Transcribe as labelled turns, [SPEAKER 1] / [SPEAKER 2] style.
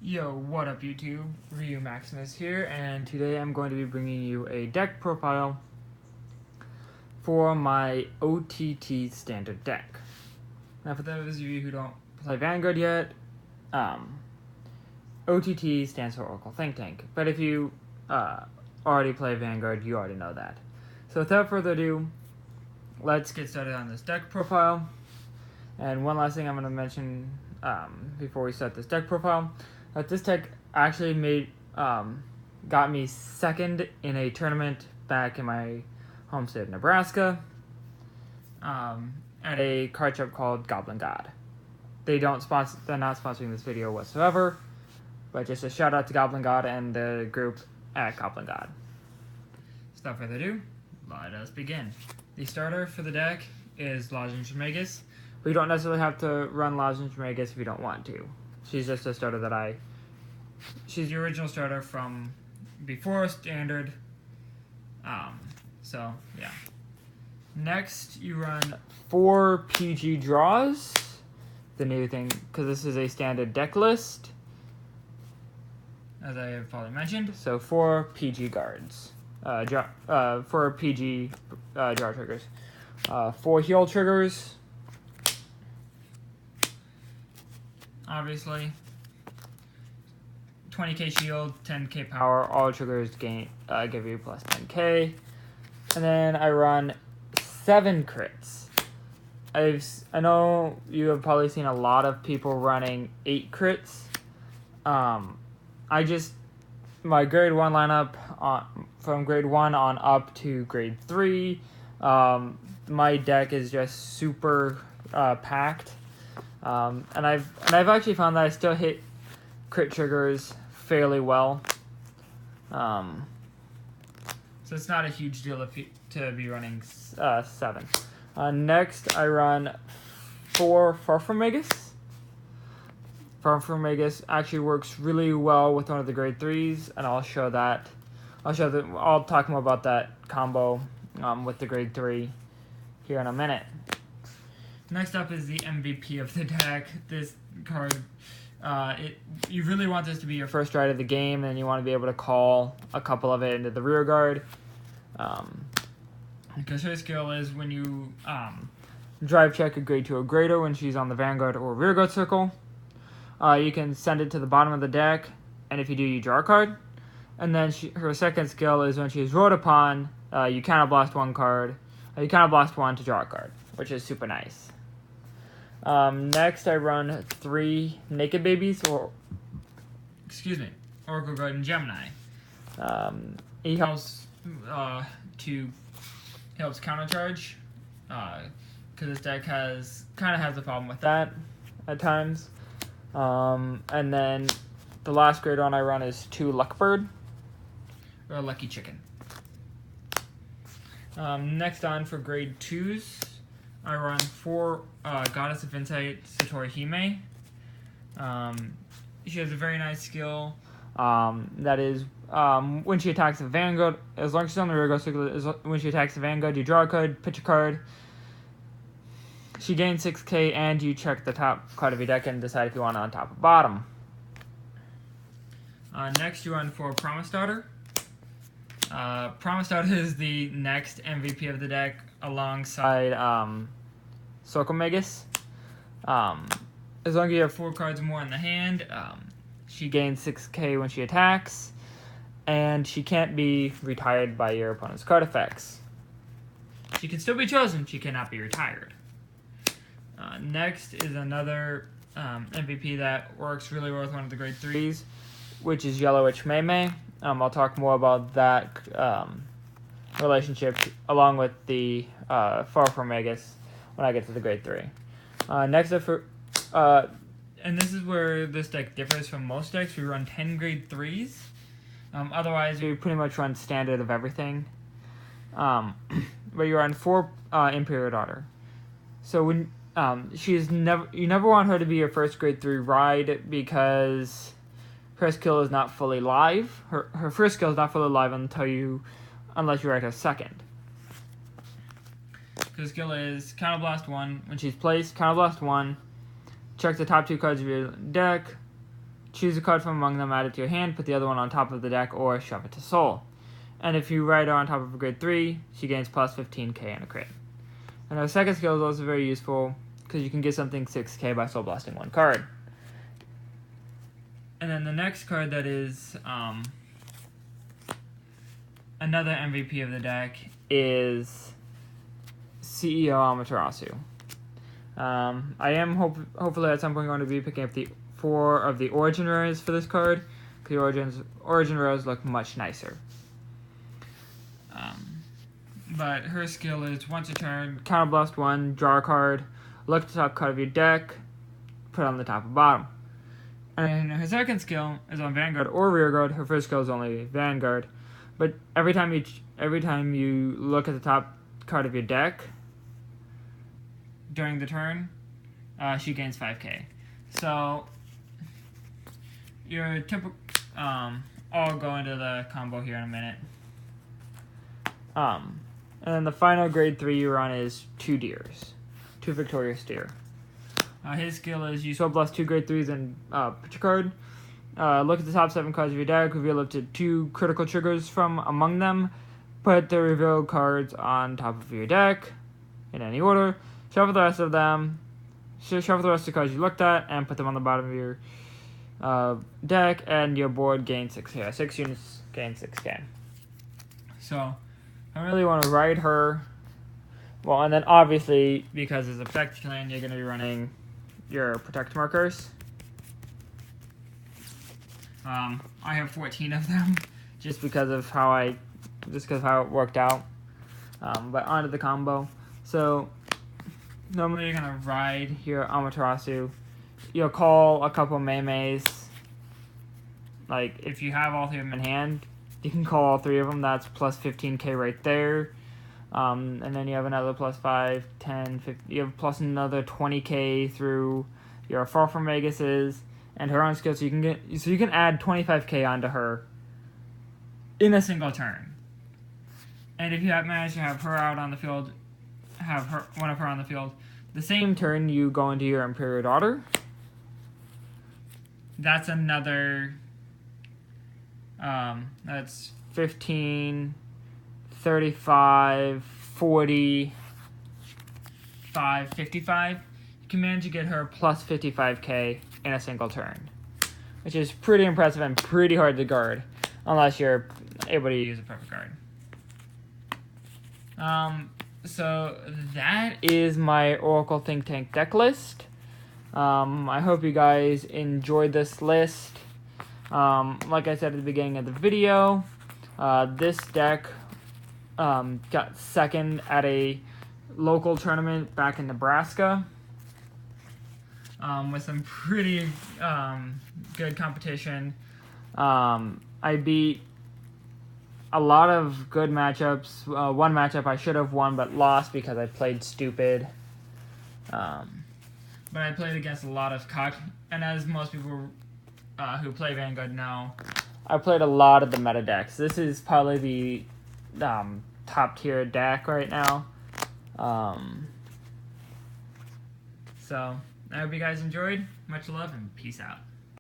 [SPEAKER 1] Yo, what up YouTube? Ryu Maximus here, and today I'm going to be bringing you a deck profile for my OTT standard deck. Now for those of you who don't play Vanguard yet, OTT stands for Oracle Think Tank, but if you already play Vanguard, you already know that. So without further ado, let's get started on this deck profile. And one last thing I'm going to mention before we start this deck profile, that this deck actually got me second in a tournament back in my home state of Nebraska at a card shop called Goblin God. They're not sponsoring this video whatsoever, but just a shout out to Goblin God and the group at Goblin God. Without further ado, let us begin. The starter for the deck is Lajin Trismegistus. But you don't necessarily have to run Lajin Trismegistus if you don't want to. She's just a starter she's the original starter from before Standard. So, yeah. Next, you run 4 PG draws. The new thing, because this is a standard deck list, as I have probably mentioned. So, 4 PG guards. 4 PG draw triggers. 4 heal triggers. Obviously, 20k shield, 10k power, all triggers give you plus 10k. And then I run 7 crits. I know you have probably seen a lot of people running 8 crits. My grade 1 lineup, from grade 1 on up to grade 3, my deck is just super packed. And I've actually found that I still hit crit triggers fairly well. So it's not a huge deal to be running 7. Next, I run 4 Farframegus. Farframegus actually works really well with one of the grade 3s, and I'll talk more about that combo with the grade 3 here in a minute. Next up is the MVP of the deck. This card, you really want this to be your first ride of the game, and you want to be able to call a couple of it into the rear guard. Because her skill is when you drive check a grade 2 or greater when she's on the Vanguard or rear guard circle, you can send it to the bottom of the deck, and if you do, you draw a card. And then her second skill is when she's rolled upon, you counterblast 1 card. You counterblast 1 to draw a card, which is super nice. Next, I run 3 Naked Babies, Oracle Guardian Gemini. He helps countercharge, because this deck has a problem with that at times. And then the last grade 1 I run is 2 Luckbird, or Lucky Chicken. Next on for grade 2s, I run 4 Goddess of Insight Satori Hime. She has a very nice skill. That is, when she attacks the Vanguard, as long as she's on the rear guard circle, when she attacks the Vanguard, you draw a card, pitch a card. She gains 6k, and you check the top card of your deck and decide if you want it on top or bottom. Next, you run 4 Promise Daughter. Promise Daughter is the next MVP of the deck, alongside Sorcomegus. As long as you have 4 cards more in the hand, she gains 6k when she attacks, and she can't be retired by your opponent's card effects. She can still be chosen, she cannot be retired. Next is another MVP that works really well with one of the grade 3s, which is Yellow Witch Mei. I'll talk more about that relationship along with the Farframegus when I get to the grade 3. Next up and this is where this deck differs from most decks. We run 10 grade 3s. Otherwise, we pretty much run standard of everything. But you run 4 Imperial Daughter. So when you never want her to be your first grade 3 ride, because her skill is not fully live. Her first skill is not fully live unless you ride her second. Her skill is Counterblast 1. When she's placed, Counterblast 1. Check the top 2 cards of your deck. choose a card from among them, add it to your hand, put the other one on top of the deck, or shove it to Soul. And if you ride her on top of a grade 3, she gains plus 15k and a crit. And her second skill is also very useful, because you can get something 6k by Soul Blasting one card. And then the next card that is another MVP of the deck is CEO Amaterasu. I am hopefully at some point going to be picking up the 4 of the Origin Rares for this card, because the Origin Rares look much nicer. But her skill is once a turn, counterblast 1, draw a card, look at the top card of your deck, put it on the top or bottom. And her second skill is on Vanguard or Rearguard. Her first skill is only Vanguard, but every time you look at the top card of your deck during the turn, she gains 5k. So your typical, I'll go into the combo here in a minute. And then the final grade 3 you run is 2 Victorious Deer. His skill is you Soul Blast 2 grade 3s and put your card. Look at the top 7 cards of your deck, reveal up to 2 critical triggers from among them, put the revealed cards on top of your deck in any order, shuffle the rest of them, shuffle the rest of the cards you looked at, and put them on the bottom of your deck, and your board gains 6k. 6 units gain 6k. So I really want to ride her. Well, and then obviously, because it's effect clan, you're going to be running your protect markers. I have 14 of them, just because of how it worked out. But onto the combo. So normally you're gonna ride your Amaterasu. You'll call a couple Meimeis. Like if you have all 3 of them in hand, you can call all 3 of them. That's plus 15k right there. And then you have another plus 5, 10, 50, you have plus another 20k through your Fall from Vegas's and her own skill, so you can add 25k onto her in a single turn. And if you have managed to have her out on the field, one of her on the field, the same turn you go into your Imperial Daughter. That's another. That's 15. 35, 40, 55, you can manage to get her plus 55k in a single turn, which is pretty impressive and pretty hard to guard, unless you're able to use a perfect guard. So that is my Oracle Think Tank deck list. I hope you guys enjoyed this list. Like I said at the beginning of the video, this deck got second at a local tournament back in Nebraska, with some pretty good competition. I beat a lot of good matchups. One matchup I should have won but lost because I played stupid. But I played against a lot of and as most people who play Vanguard know, I played a lot of the meta decks. This is probably the top tier deck right now. So I hope you guys enjoyed. Much love and peace out.